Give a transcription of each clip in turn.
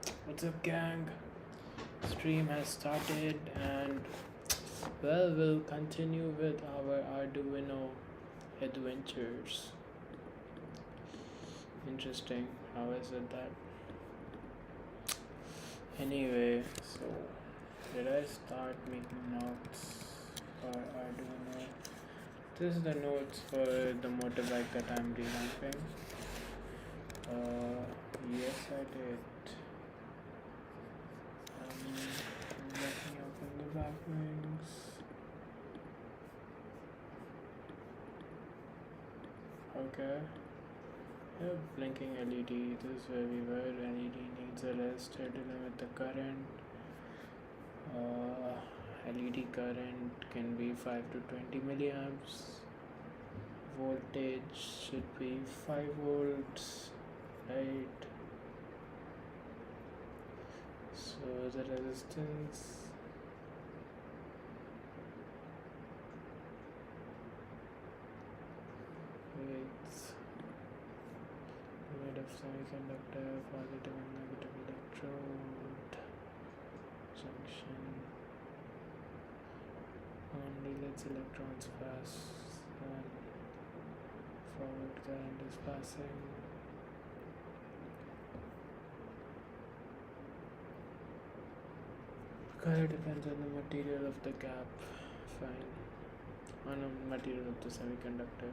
What's up, gang? Stream has started, and well, we'll continue with our Arduino adventures. Interesting. How is it that? Anyway, so did I start making notes for Arduino? This is the notes for the motorbike that I'm revamping. Yes, I did. Let me open the back wings. Okay. Yeah, blinking LED. This is where we were. LED needs a resistor to limit the current. LED current can be 5 to 20 milliamps. Voltage should be 5 volts, right? So the resistance is made of semiconductor, positive and negative electrode junction. Only lets electrons pass when forward current is passing. Color depends on the material of the gap. Fine. On the material of the semiconductor.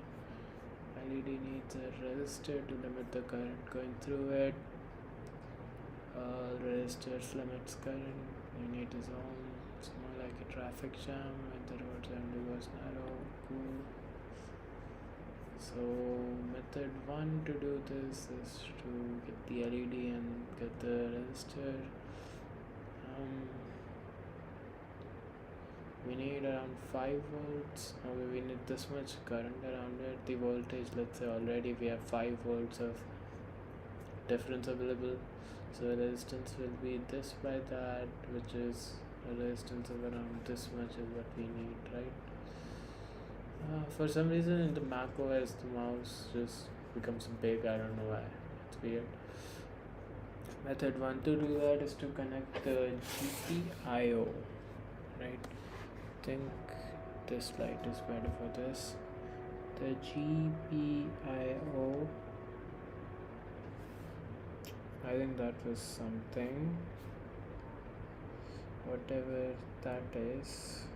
LED needs a resistor to limit the current going through it. Resistors limits current. Unit is ohm. It's more like a traffic jam when the roads goes narrow. Cool. So method 1 to do this is to get the LED and get the resistor. We need around 5 volts. We need this much current around it. The voltage, let's say already we have 5 volts of difference available, so resistance will be this by that, which is a resistance of around this much is what we need, right? For some reason in the Mac OS the mouse just becomes big. I don't know why. It's weird. Method 1 to do that is to connect the GPIO, right? I think this light is better for this. The GPIO, I think that was something, whatever that is.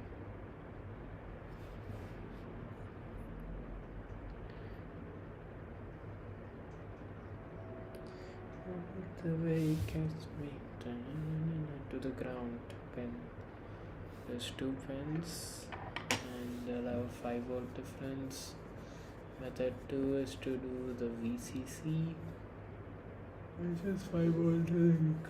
The way it gets me to the ground pin. There's 2 pins and they'll have a 5 volt difference. Method 2 is to do the VCC, which is 5 volt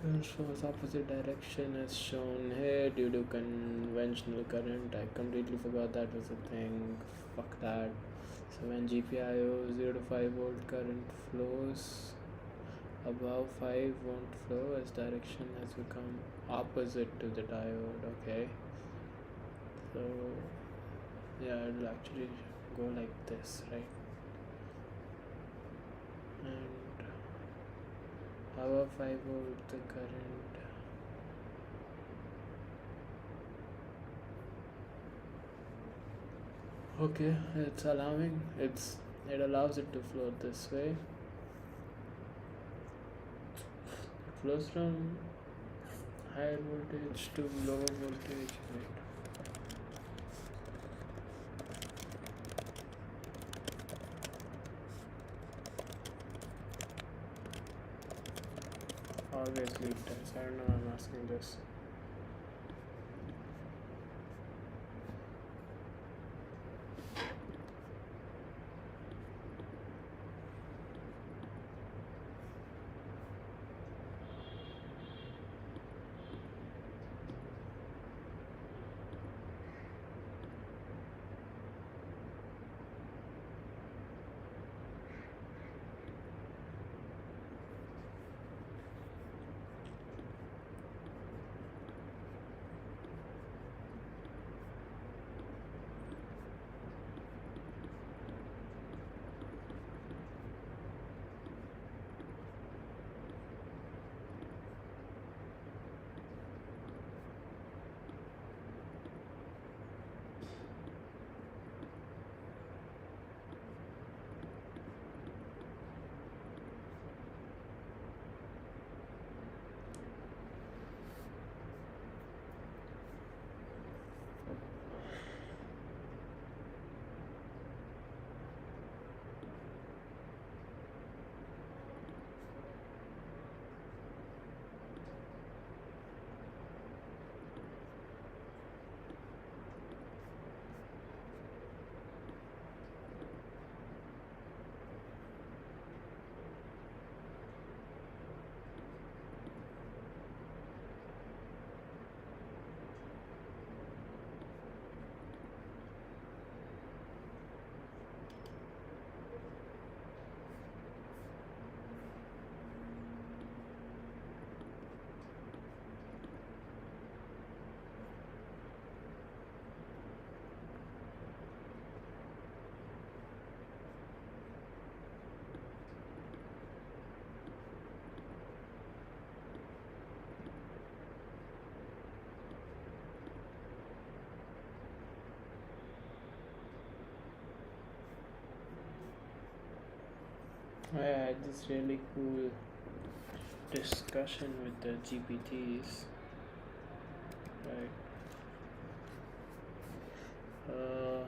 goes opposite direction as shown here due to conventional current. I completely forgot that was a thing. Fuck that. So when GPIO 0 to 5 volt current flows, above 5 won't flow as direction has become opposite to the diode. Okay, so yeah, it'll actually go like this, right? And above 5 volt the current okay, it's allowing it allows it to flow this way. It flows from higher voltage to lower voltage, right? Always lead times. I don't know why I'm asking this. I had this really cool discussion with the GPTs, right? Uh,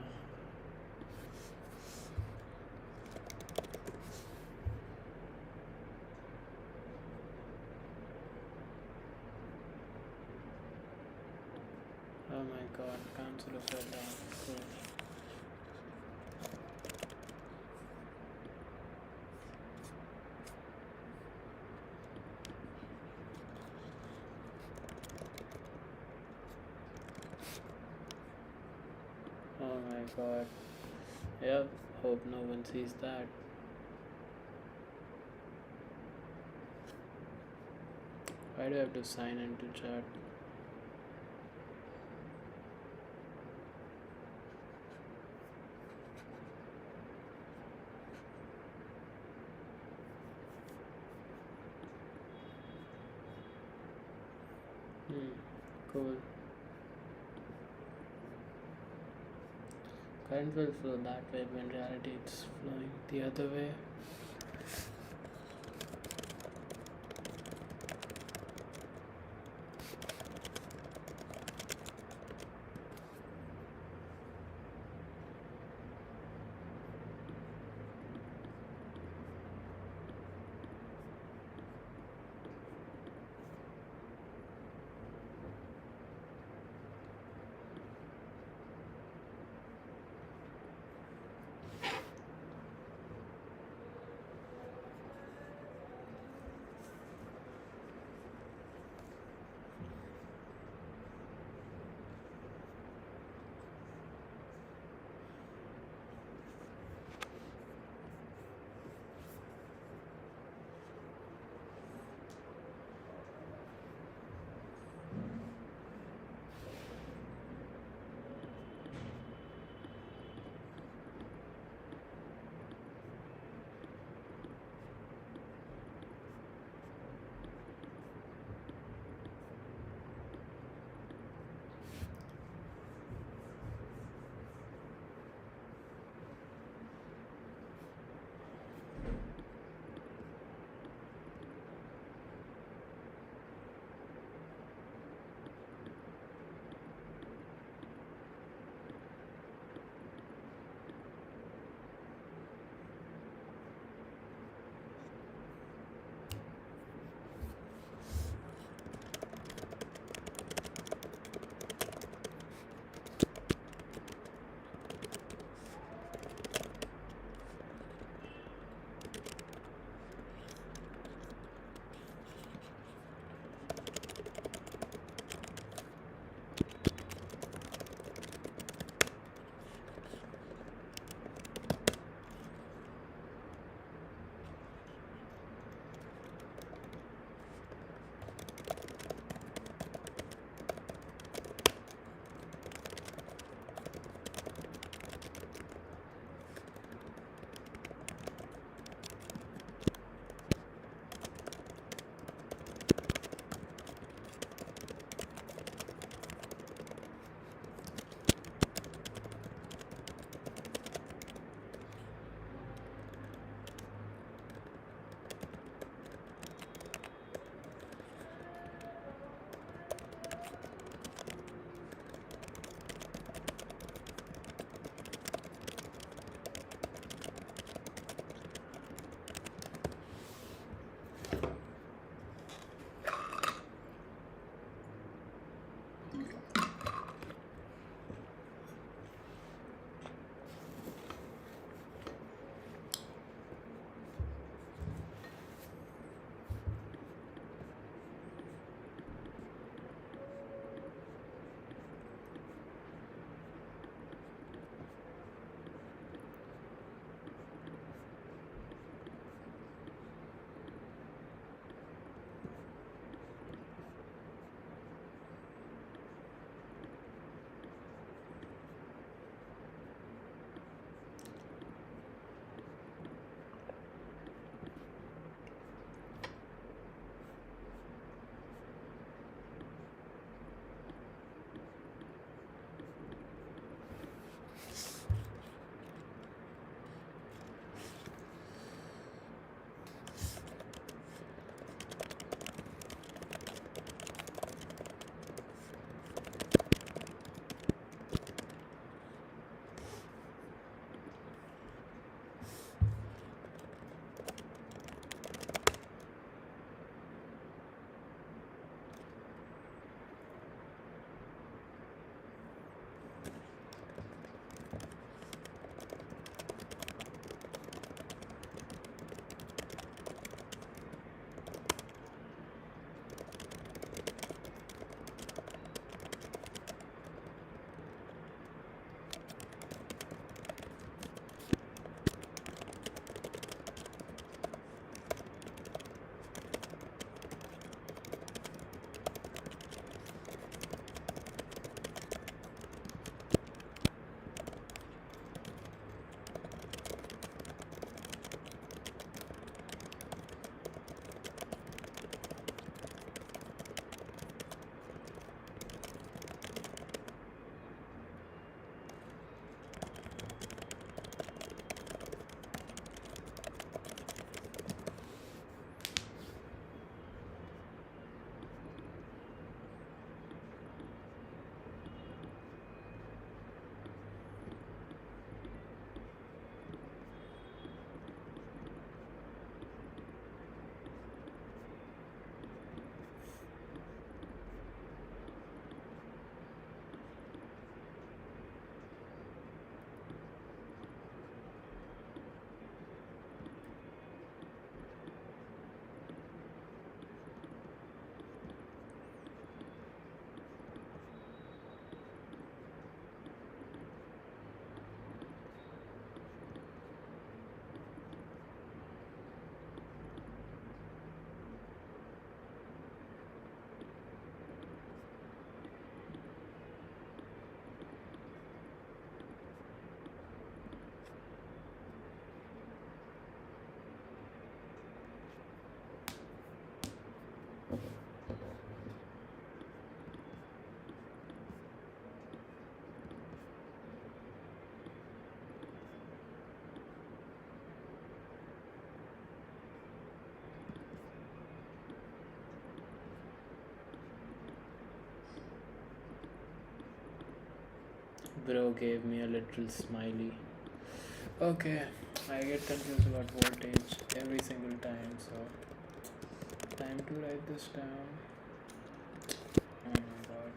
oh my god, cancel of that down. Cool. Oh my god. Yep, hope no one sees that. Why do I have to sign into chat? Cool. Current will flow that way, but in reality it's flowing the other way. Bro gave me a little smiley. Okay, I get confused about voltage every single time, so time to write this down. Oh my god.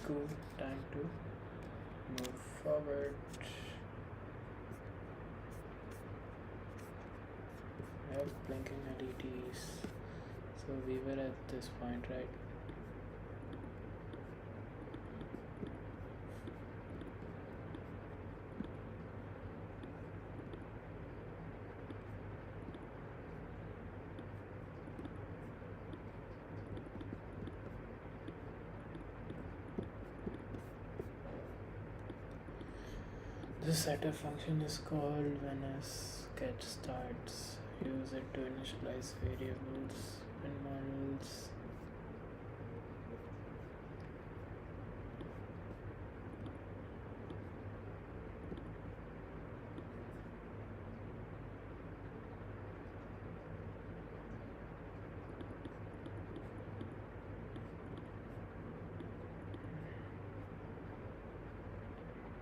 Cool, time to move forward. I have blinking LEDs. So we were at this point, right? The setup function is called when a sketch starts. Use it to initialize variables and models.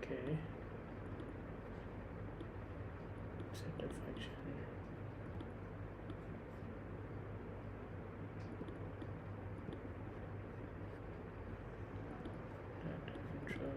Okay. Setup function. Data control.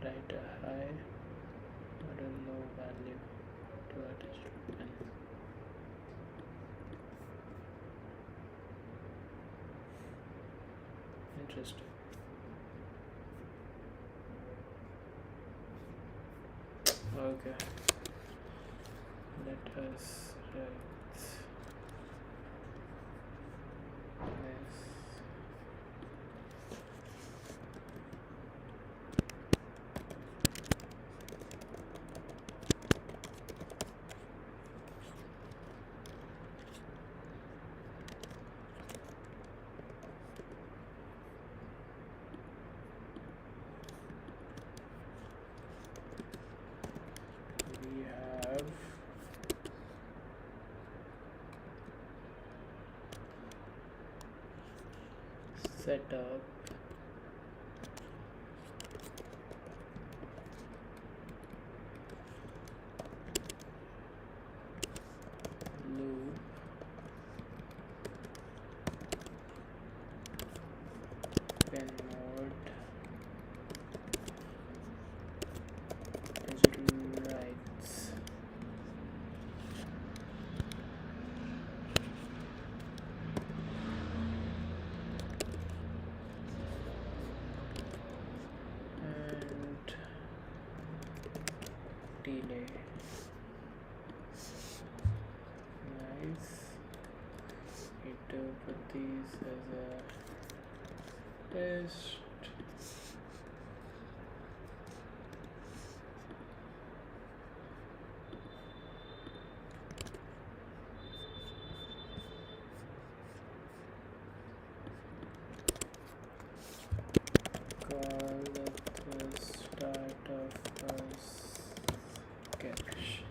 Write a high or a low value to attach to pen. Interesting. Okay. Let us write this. We have set up delay. Nice. Need to put these as a test. Call it the start of a sketch.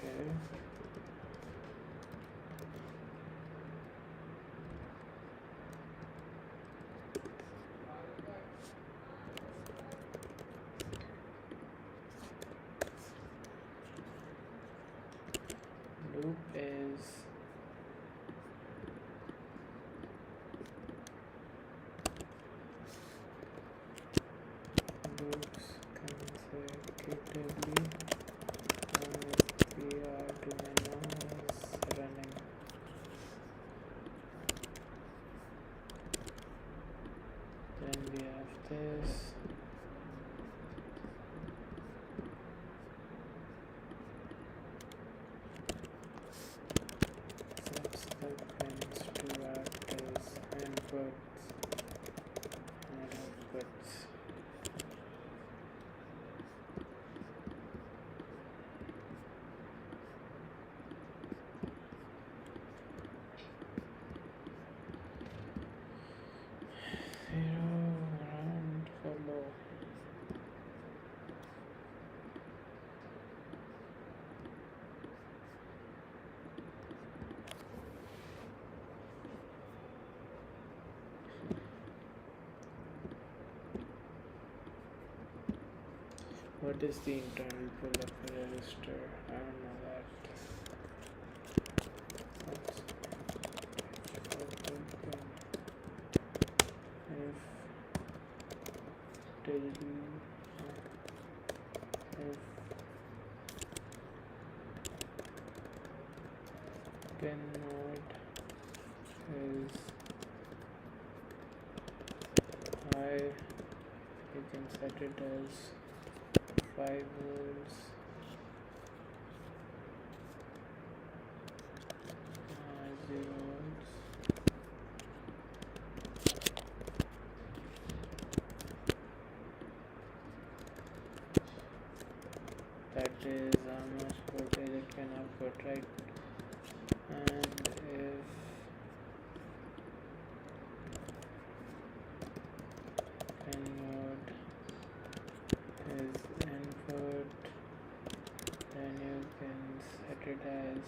Okay. Loop is loops consecutively and the arduino is running. Then we have this. Sets the pins to act as inputs and outputs. Zero round follow. What is the internal pull of a resistor? I don't know that. What's if till if pin mode is high, you can set it as 5 volts, 0 volts. That is how much voltage it can output, right? And if pin mode is input, then you can set it as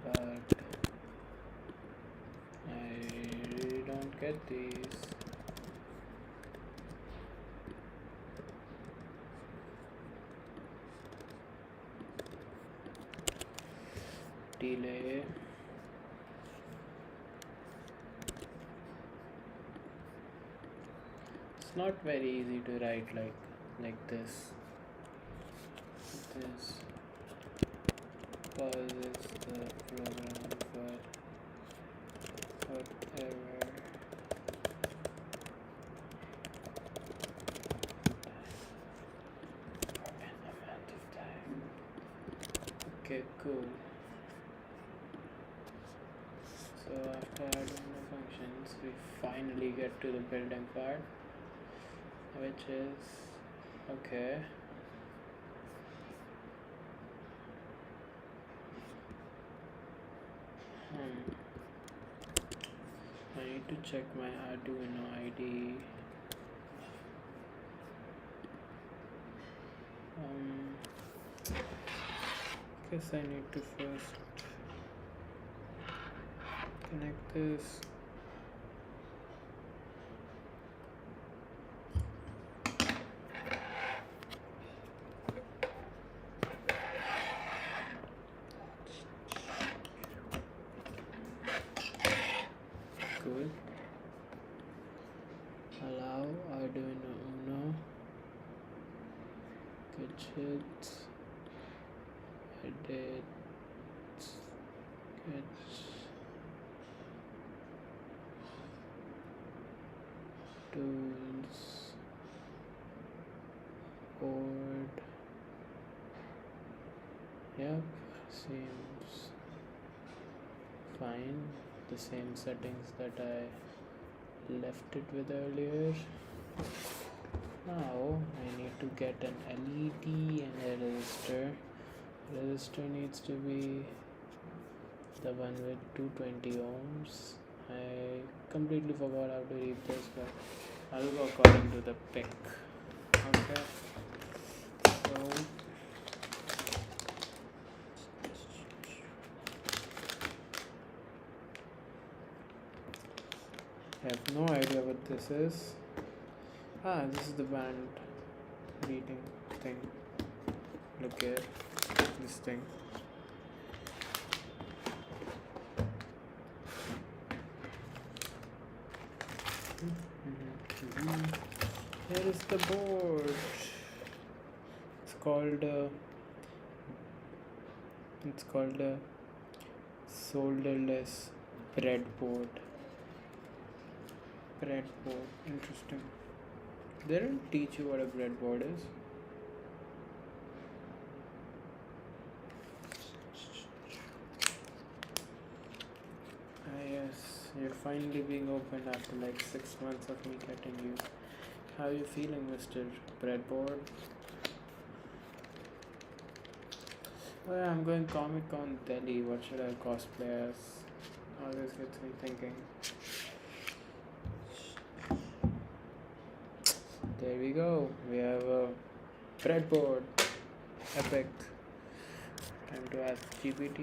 but I really don't get these. delay. It's not very easy to write like this. This pauses the program for whatever amount of time. Okay, cool. So after adding the functions, we finally get to the building part, which is okay. I need to check my Arduino ID. Guess I need to first connect this. Good. Allow Arduino Uno gadgets edit sketch tools board. Yep, seems fine. The same settings that I left it with earlier. Now I need to get an LED and a resistor. Resistor needs to be the one with 220 ohms. I completely forgot how to read this, but I'll go according to the pic. Okay. So I have no idea what this is. This is the band reading thing. Look here, this thing. Here is the board. It's called a solderless breadboard. Breadboard, interesting. They don't teach you what a breadboard is. Yes, you're finally being opened after like 6 months of me getting you. How are you feeling, Mr. Breadboard? Oh yeah, I'm going Comic Con Delhi. What should I cosplay as? Always gets me thinking. There we go. We have a breadboard. Epic. Time to ask GPT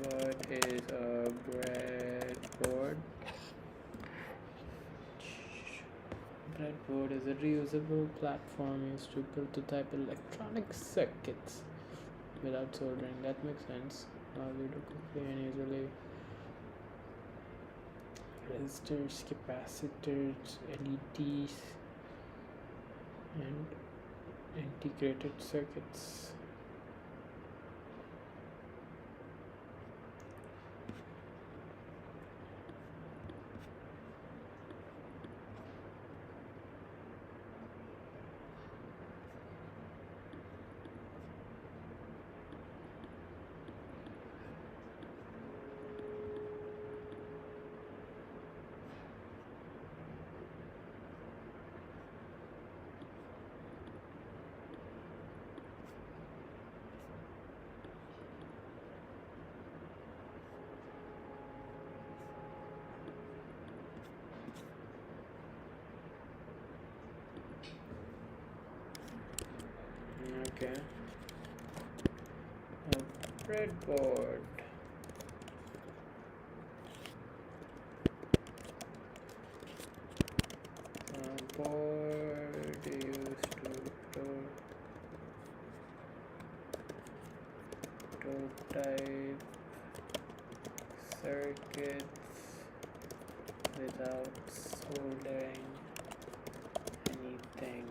what is a breadboard. Breadboard is a reusable platform used to build to type electronic circuits without soldering. That makes sense. We do quickly and easily. Resistors, capacitors, LEDs, and integrated circuits. Okay. A breadboard. A board used to prototype circuits without soldering anything.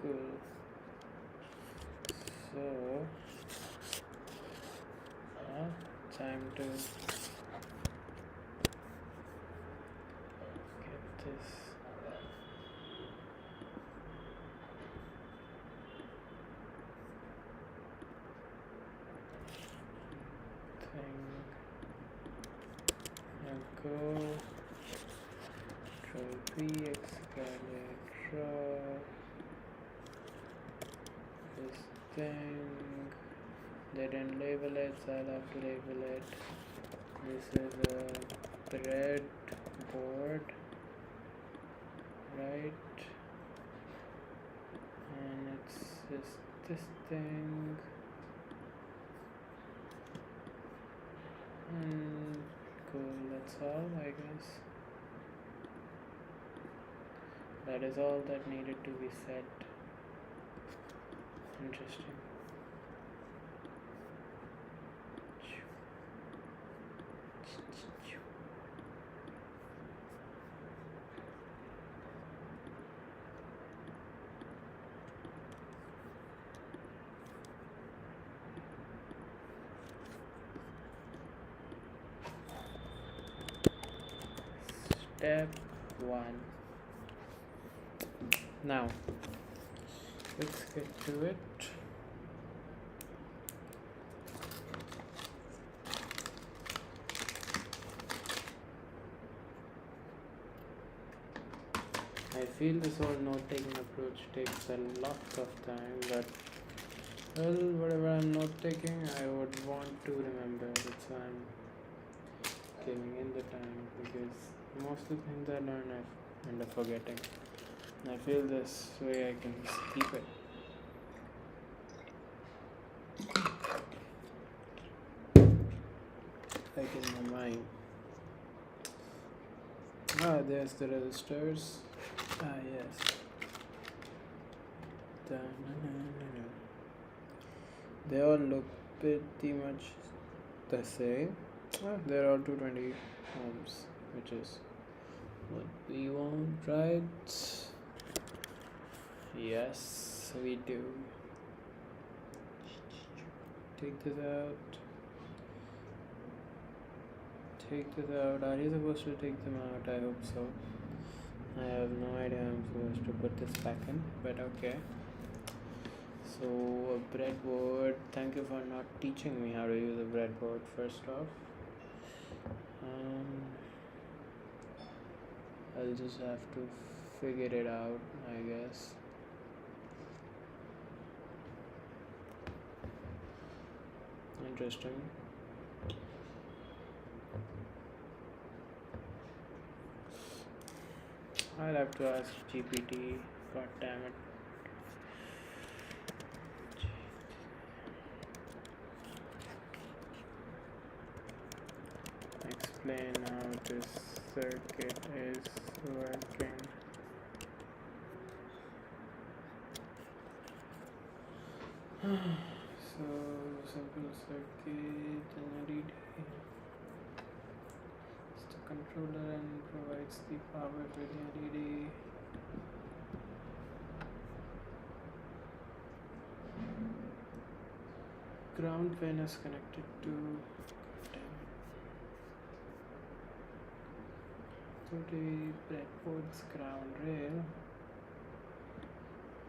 Cool. So time to get this thing. Now go Control V, escalate, draw this thing. They didn't label it, so I'll have to label it. This is a breadboard, right? And it's just this thing. And cool, that's all, I guess. That is all that needed to be said. Interesting. Step 1. Now, let's get to it. I feel this whole note-taking approach takes a lot of time, but well, whatever I'm note-taking, I would want to remember. That's why I'm giving in the time, because most of the things I learn I end up forgetting. I feel this way I can just keep it. Like in my mind. There's the registers. Yes. They all look pretty much the same. They're all 220 ohms, which is what we want, right? Yes, we do. Take this out. Take this out. Are you supposed to take them out? I hope so. I have no idea how I'm supposed to put this back in, but okay. So, a breadboard. Thank you for not teaching me how to use a breadboard, first off. I'll just have to figure it out, I guess. Interesting. I'll have to ask GPT. God damn it. Explain how this circuit is working. So, simple circuit, LED. It's the controller and provides the power for the LED. Ground pin is connected to the breadboard's ground rail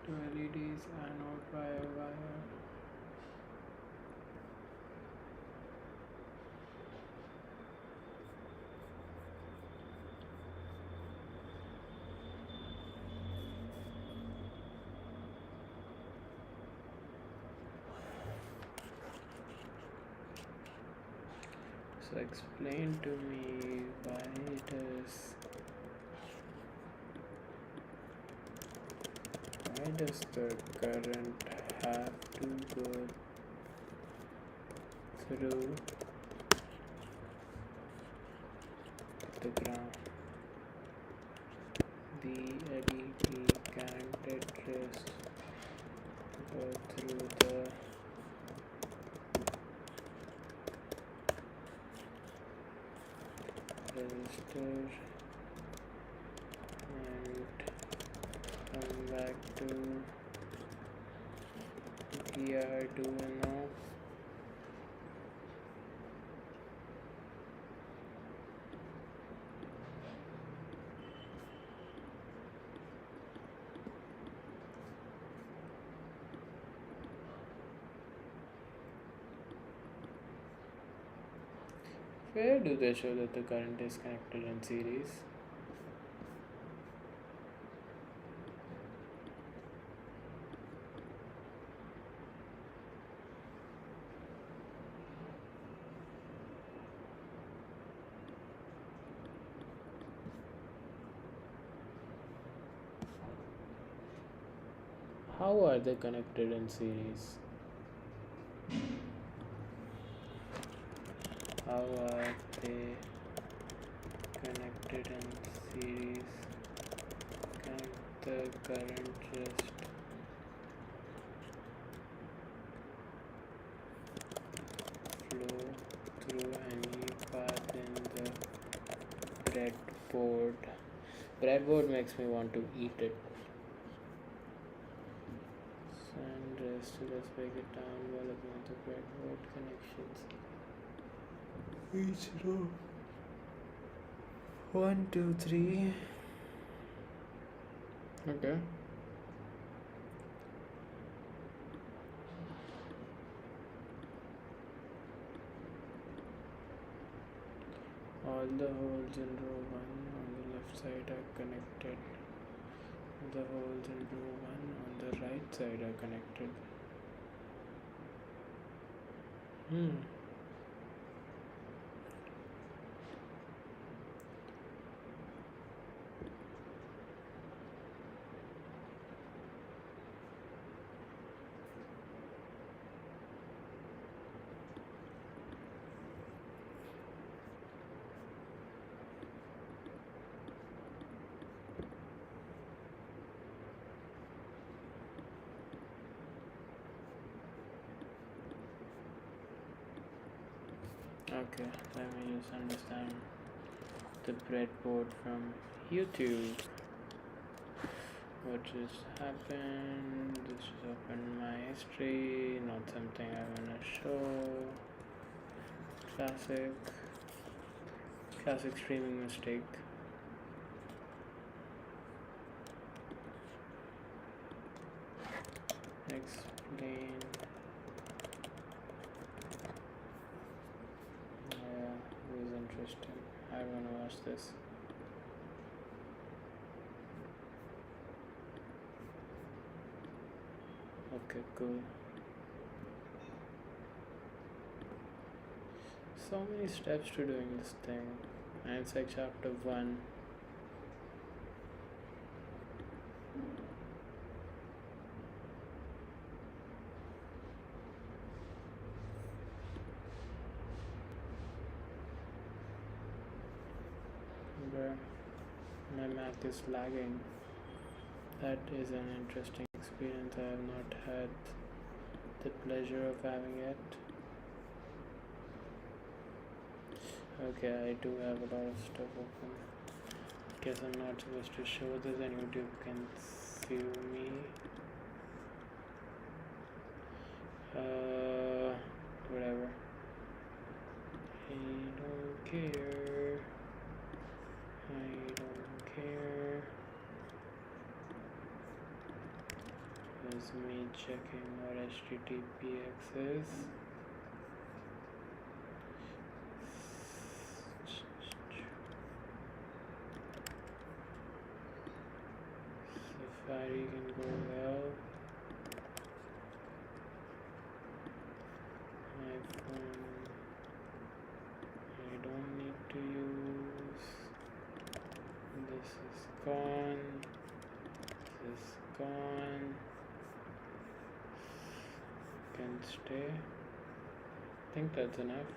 to LED's anode via wire. So explain to me why does the current have to go through the ground? The LED can't just go through the register and come back to the arduino. Where do they show that the current is connected in series? How are they connected in series? How are they connected in series? Can the current just flow through any path in the breadboard? Breadboard makes me want to eat it. And rest, let's break it down while looking at the breadboard connections. Each row. 1, 2, 3. Okay. All the holes in row 1 on the left side are connected. The holes in row 1 on the right side are connected. Okay, let me just understand the breadboard from YouTube. What just happened? This just opened my history, not something I wanna show. Classic streaming mistake. Explain. Yeah, it was interesting. I wanna watch this. Okay, cool. So many steps to doing this thing, and it's like chapter 1. Where my math is lagging. That is an interesting experience. I have not had the pleasure of having it. Okay, I do have a lot of stuff open. Guess I'm not supposed to show this and YouTube can sue me. Whatever. I don't care. I don't care. Here's me checking what HTTPX is. Safari can go well. iPhone I don't need to use. This is gone. This is gone. Can stay. I think that's enough.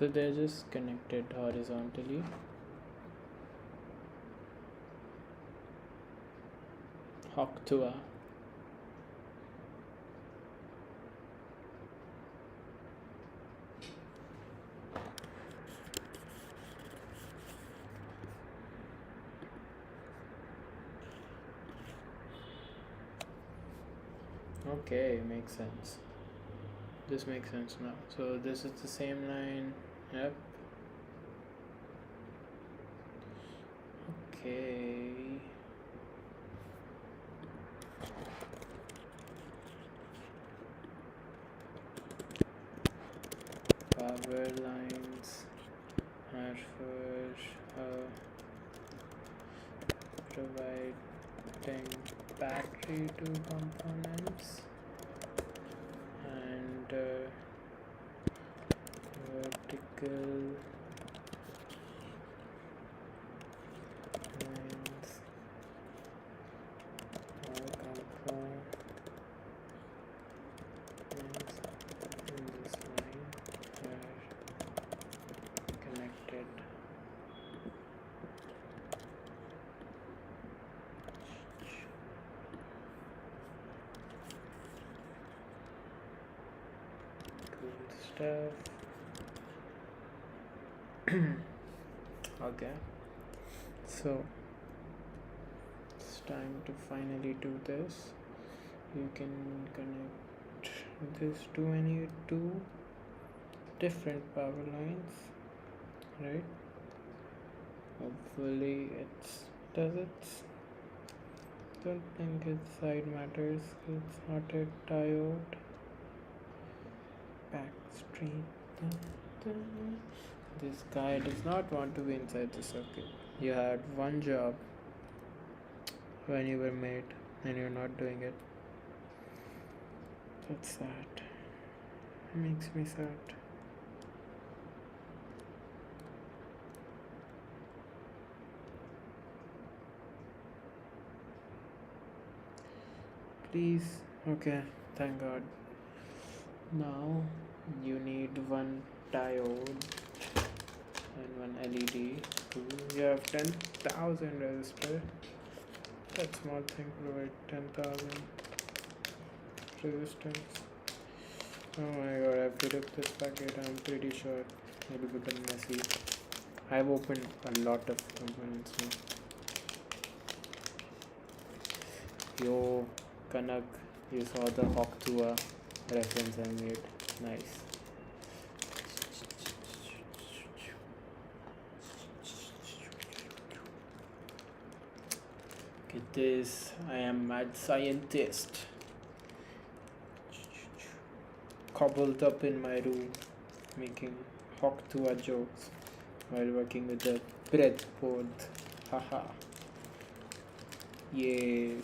So they're just connected horizontally. Hoktua. Okay, makes sense. This makes sense now. So this is the same line. Yep. Okay. Power lines are for providing battery to components, and vertical lines or components in this line are connected. Cool stuff. Okay, so it's time to finally do this. You can connect this to any two different power lines, right? Hopefully does it. Don't think its side matters. It's not a diode. Backstreet. This guy does not want to be inside the circuit. You had one job when you were made and you're not doing it. That's sad. It makes me sad. Please. Okay, thank God. Now you need one diode and one LED. You have 10,000 resistor. That small thing provide 10,000 resistance. Oh my God, I have to rip this packet. I'm pretty sure it will become messy. I've opened a lot of components now. Yo, Kanak, you saw the Hoktua reference I made. Nice. Get this, I am mad scientist. Cobbled up in my room, making Hoktua jokes while working with the breadboard. Haha. Yes.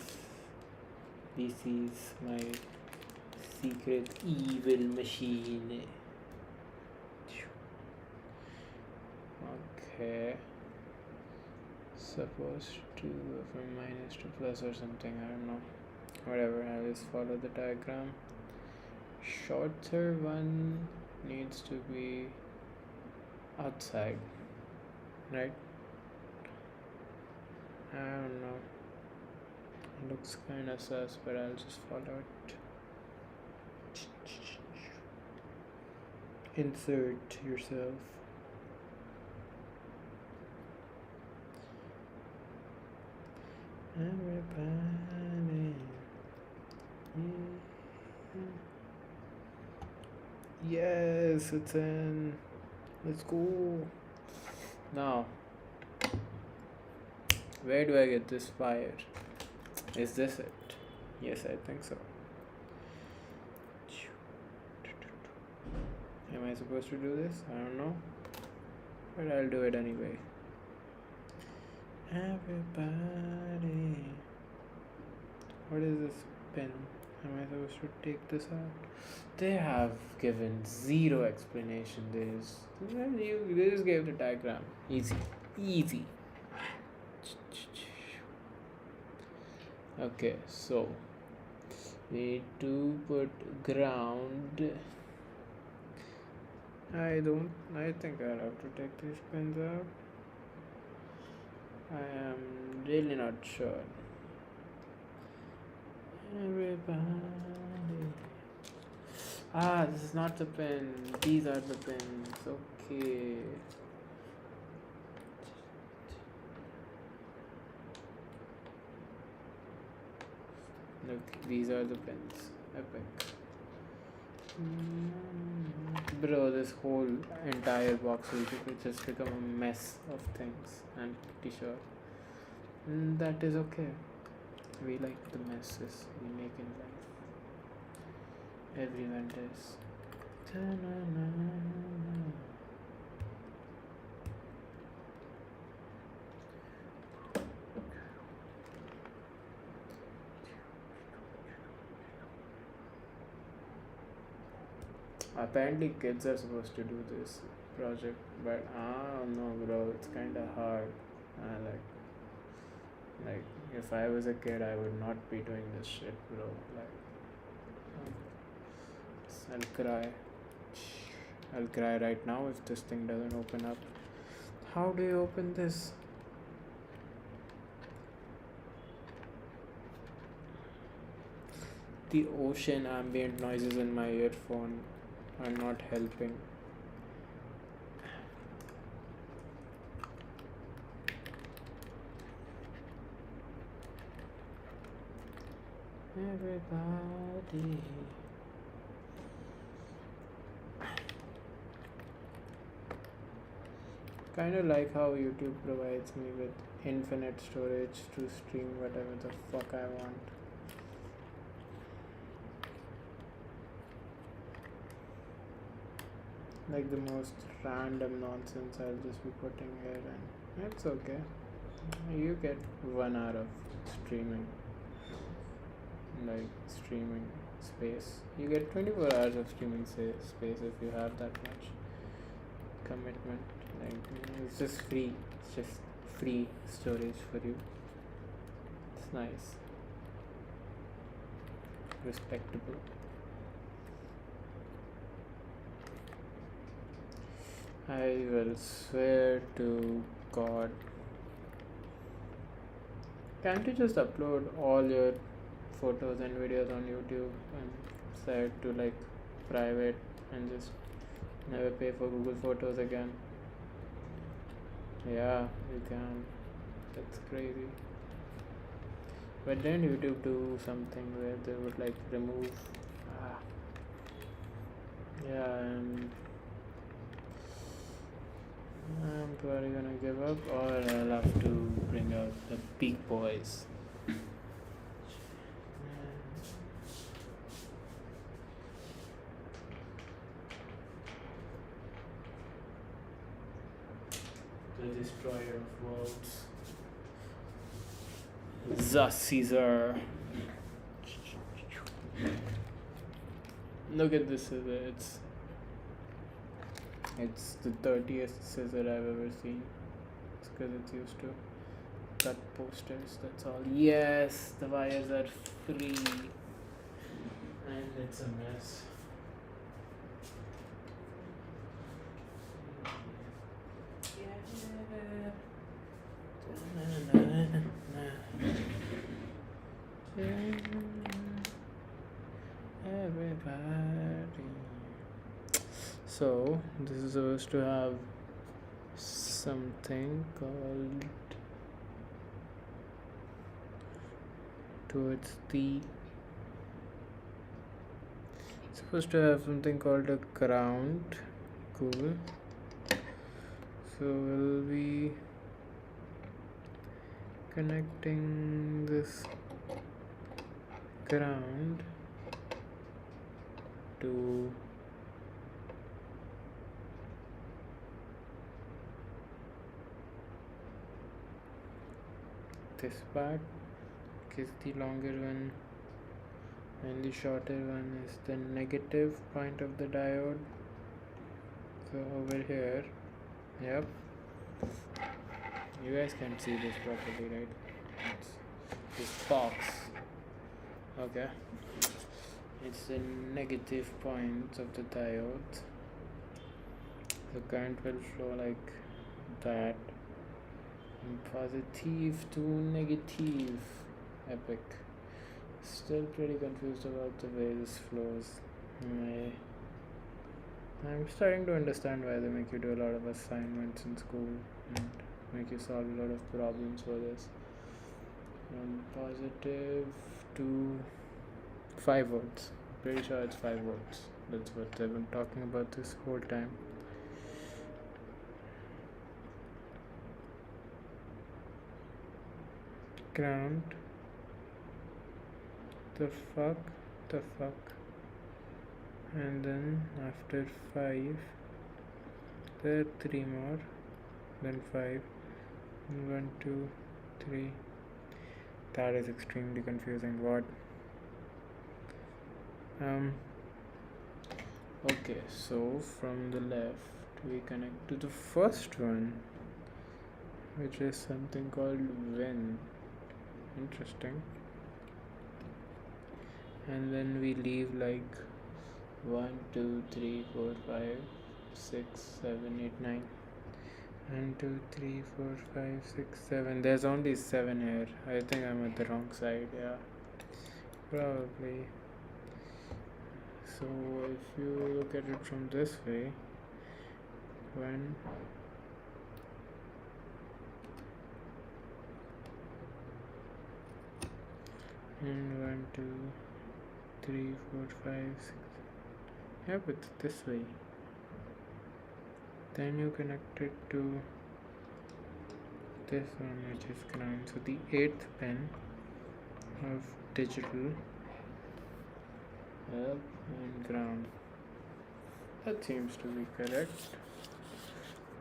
This is my secret evil machine. Okay. Supposed to go from minus to plus or something, I don't know. Whatever, I just follow the diagram. Shorter one needs to be outside, right? I don't know. It looks kind of sus, but I'll just follow it. Insert yourself. Everybody. Yes, it's in. Let's go. Now, where do I get this fire? Is this it? Yes, I think so. Am I supposed to do this? I don't know. But I'll do it anyway. Everybody. What is this pin? Am I supposed to take this out? They have given zero explanation. They just gave the diagram. Easy. Easy. Okay, so we need to put ground I think I'll have to take these pins out. I am really not sure. Everybody. This is not the pin. These are the pins. Okay. Look, these are the pins. Epic. Bro, this whole entire box will just become a mess of things. I'm pretty sure. That is okay. We like the messes we make in life. Everyone does. Apparently kids are supposed to do this project, but I don't know, bro, it's kinda hard. Like if I was a kid I would not be doing this shit, bro. I'll cry right now if this thing doesn't open up. How do you open this? The ocean ambient noises in my earphone are not helping. Everybody. Kind of like how YouTube provides me with infinite storage to stream whatever the fuck I want. Like the most random nonsense I'll just be putting here, and it's okay. You get 1 hour of streaming, like streaming space. You get 24 hours of streaming space if you have that much commitment. Like it's just free. It's just free storage for you. It's nice, respectable. I will swear to God. Can't you just upload all your photos and videos on YouTube and set to like private and just never pay for Google Photos again? Yeah, you can. That's crazy. But then YouTube do something where they would like remove. Yeah, and I'm probably gonna give up, or I'll have to bring out the Peak Boys. The Destroyer of Worlds. The Caesar. Look at this scissor. It's the dirtiest scissor I've ever seen. It's because it's used to cut posters, that's all. Yes, the wires are free. And it's a mess. Everybody. So this is supposed to have something called towards the it's supposed to have something called a ground. Cool. So we'll be connecting this ground to this part, because the longer one and the shorter one is the negative point of the diode. So over here, yep, you guys can't see this properly, right? It's this box. Okay, it's the negative point of the diode, The current will flow like that. From positive to negative. Epic. Still pretty confused about the way this flows. I'm starting to understand why they make you do a lot of assignments in school and make you solve a lot of problems for this. From positive to 5 volts. Pretty sure it's 5 volts. That's what they've been talking about this whole time. Ground. The fuck. And then after 5 there are 3 more, then 5, 1 2 3. That is extremely confusing. What? Okay, so from the left we connect to the first one, which is something called when. Interesting. And then we leave like 1 2 3 4 5 6 7 8 9. 1 2 3 4 5 6 7. There's only 7 here. I think I'm at the wrong side. Yeah, probably. So if you look at it from this way, 1 and 1 2 3 4 5 6. Yeah, but this way. Then you connect it to this one, which is ground. So the 8th pin of digital up and ground. That seems to be correct.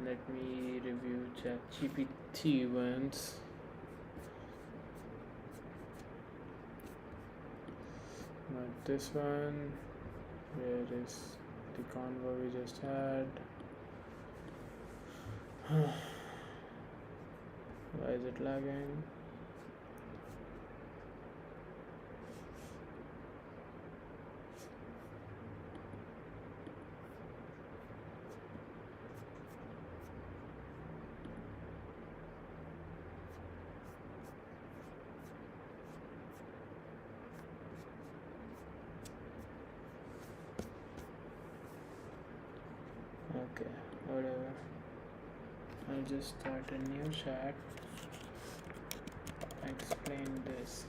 Let me review ChatGPT once. Not this one. Where is the convo we just had? Why is it lagging? Okay, whatever. I'll just start a new chat. Explain this.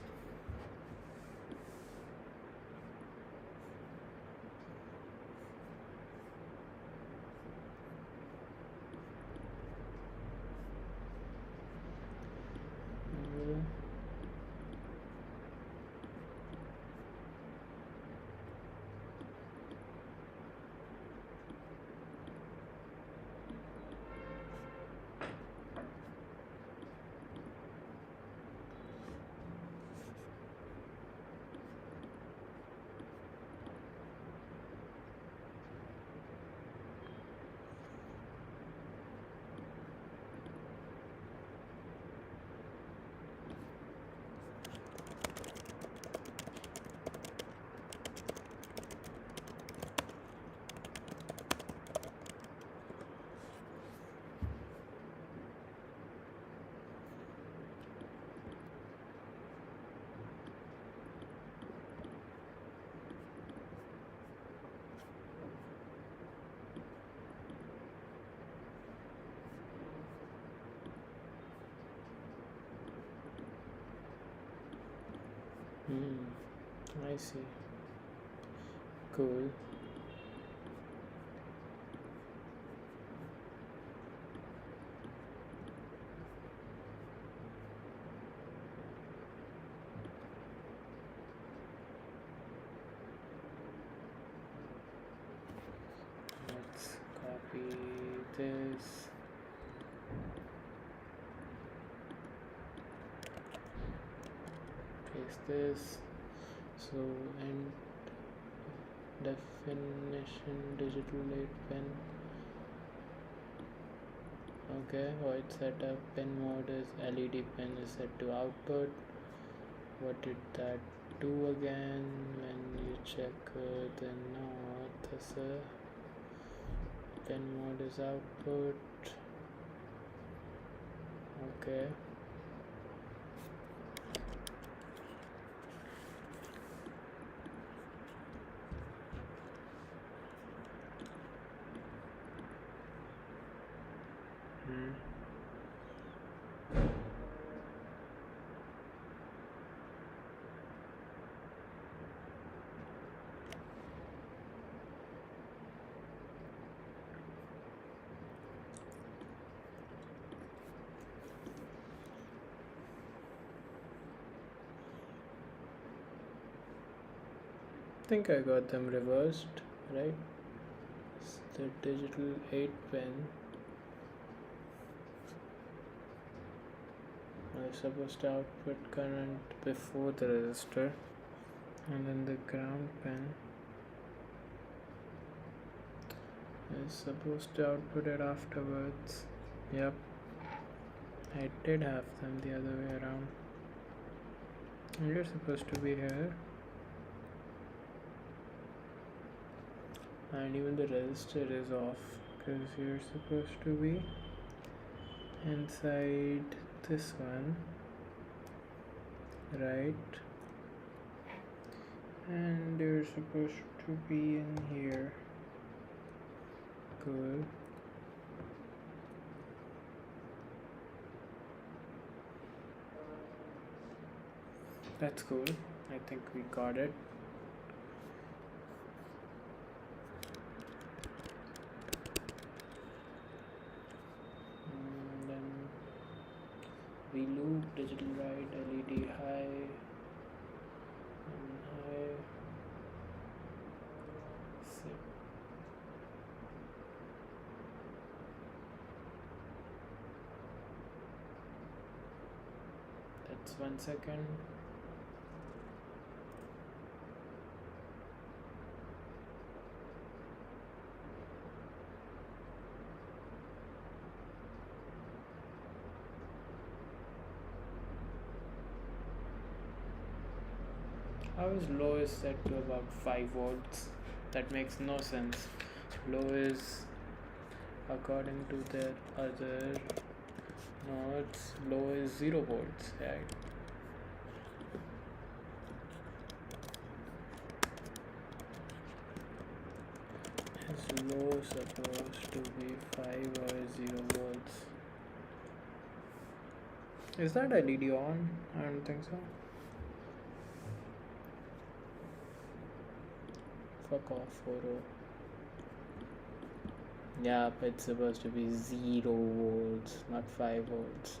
I see. Cool. Let's copy this. Paste this. So, and definition digital 8 pin. Okay, void setup. Pin mode is LED pin is set to output. What did that do again? When you check the north, Pen mode is output. Okay. I think I got them reversed, right? It's the digital 8 pen. I'm supposed to output current before the resistor, and then the ground pen is supposed to output it afterwards. Yep, I did have them the other way around. And you're supposed to be here. And even the resistor is off because you're supposed to be inside this one, right? And you're supposed to be in here. Good. That's cool. I think we got it. We loop digital right, LED high and high. Set. That's 1 second. How is low is set to about 5 volts? That makes no sense. Low is, according to the other nodes, low is 0 volts, right? Is low supposed to be 5 or 0 volts? Is that LED on? I don't think so. Fuck off, photo. Yeah, it's supposed to be 0 volts, not 5 volts.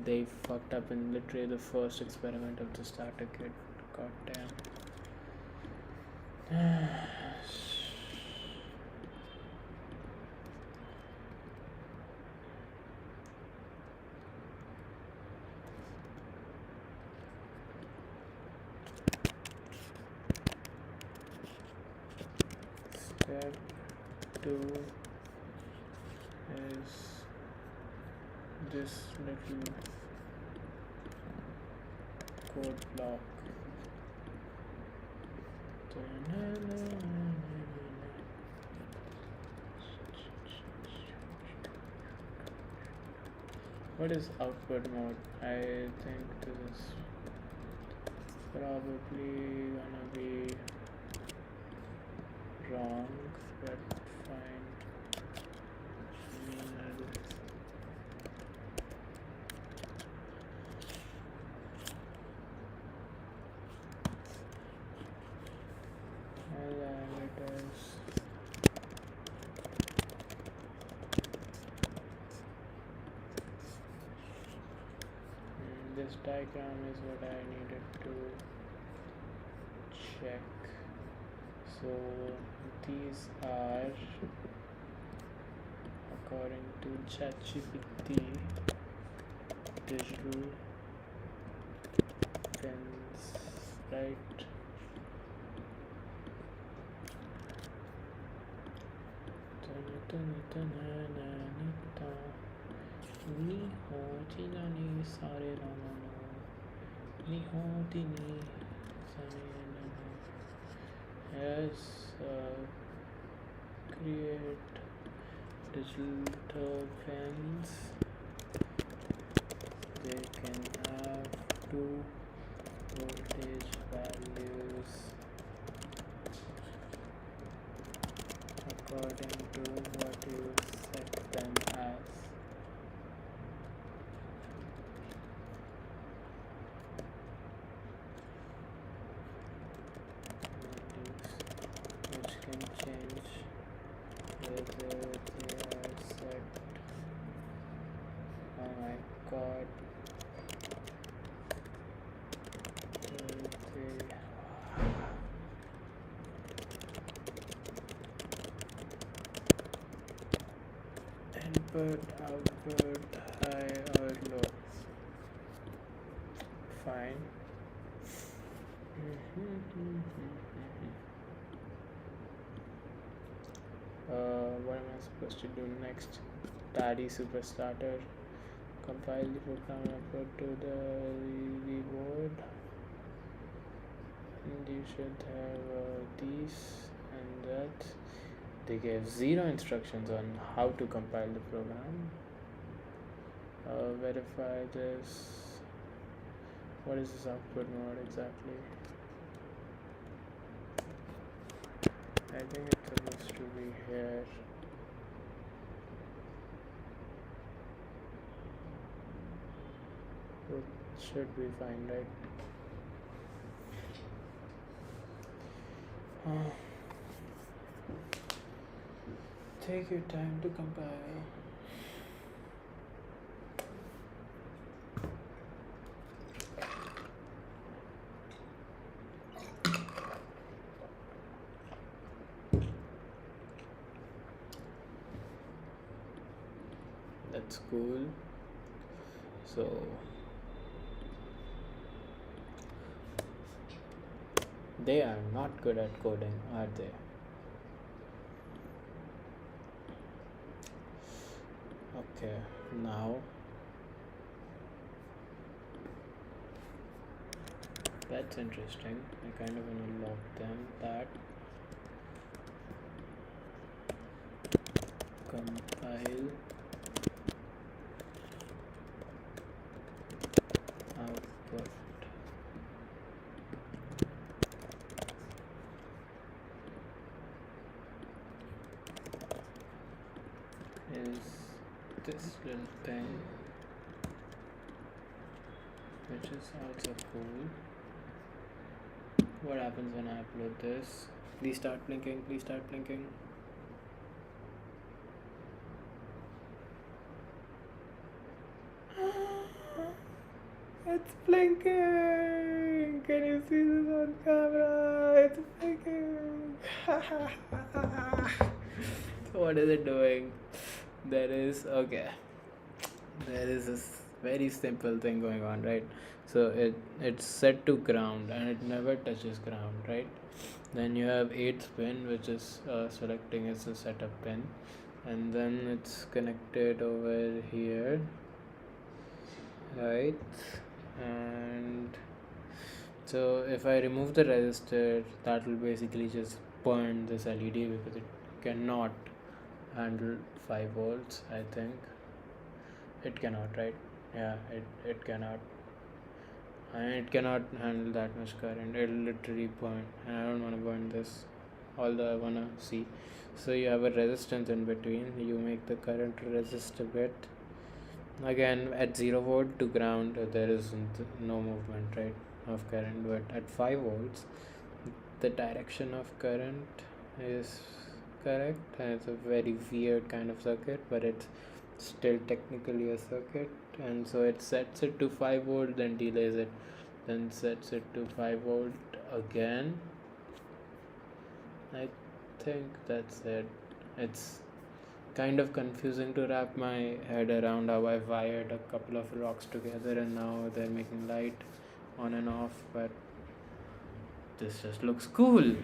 They fucked up in literally the first experiment of the starter kit. God damn. Step 2 is this little code block. What is output mode? I think this is probably gonna be wrong, but fine. This diagram is what I needed to check. So these are, according to ChatGPT, digital pins, right? Yes, create digital pins, they can have two voltage values according to what you set them as. Which can change whether they are set. Oh my god. Input, output, high or low. Fine. What am I supposed to do next? Tally Superstarter. Compile the program, upload to the board. And you should have these and that. They gave 0 instructions on how to compile the program. Verify this. What is this output mode exactly? I think it's supposed to be here. It should be fine, right? Take your time to compile. That's cool. So they are not good at coding, are they? Okay, now that's interesting. I kind of want to lock them. That compile output is this little thing, which is also cool. What happens when I upload this? Please start blinking, please start blinking. It's blinking! Can you see this on camera? It's blinking! So what is it doing? There is this very simple thing going on, right? So it's set to ground and it never touches ground, right? Then you have 8th pin, which is selecting as a setup pin, and then it's connected over here, right? And so if I remove the resistor, that will basically just burn this LED because it cannot handle 5 volts. I think it cannot, right? Yeah, it cannot, and it cannot handle that much current. It'll literally burn, and I don't want to burn this, although I want to see. So you have a resistance in between. You make the current resist a bit. Again, at 0 volt to ground, there is no movement, right, of current, but at 5 volts the direction of current is correct, and it's a very weird kind of circuit, but it's still technically a circuit. And so it sets it to 5 volt, then delays it, then sets it to 5 volt again. I think that's it. It's kind of confusing to wrap my head around how I wired a couple of rocks together and now they're making light on and off, but this just looks cool.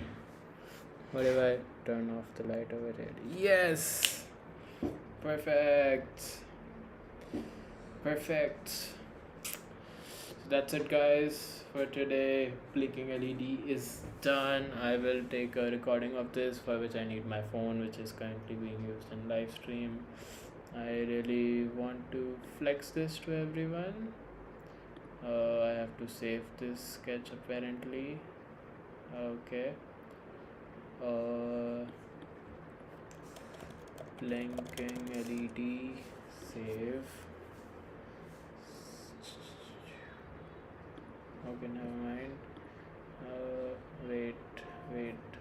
What if I turn off the light over here? Yes! Perfect! So that's it, guys. for today. Blinking LED is done. I will take a recording of this, for which I need my phone, which is currently being used in live stream. I really want to flex this to everyone. I have to save this sketch apparently. Okay. Blinking LED, save. Okay, never mind. Wait,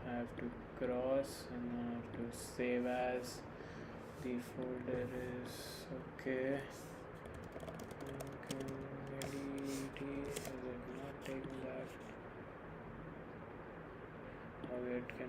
I have to cross and I have to save as. The folder is okay. Blinking LED, is it not taking that? Oh wait, can